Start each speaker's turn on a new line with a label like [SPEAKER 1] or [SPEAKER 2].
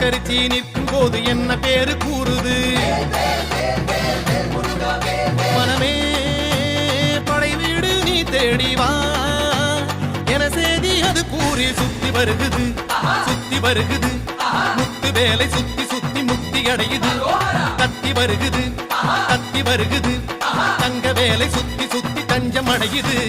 [SPEAKER 1] அலங்கரிச்சி நிற்கும் போது என்ன பேரு கூறுது மனமே படை வீடு நீ தேடிவா என செய்தி அது கூறி சுத்தி வருகுது முத்து வேலை சுத்தி சுத்தி முக்தி அடையுது கத்தி வருகுது தங்க வேலை சுத்தி சுத்தி தஞ்சம் அடையுது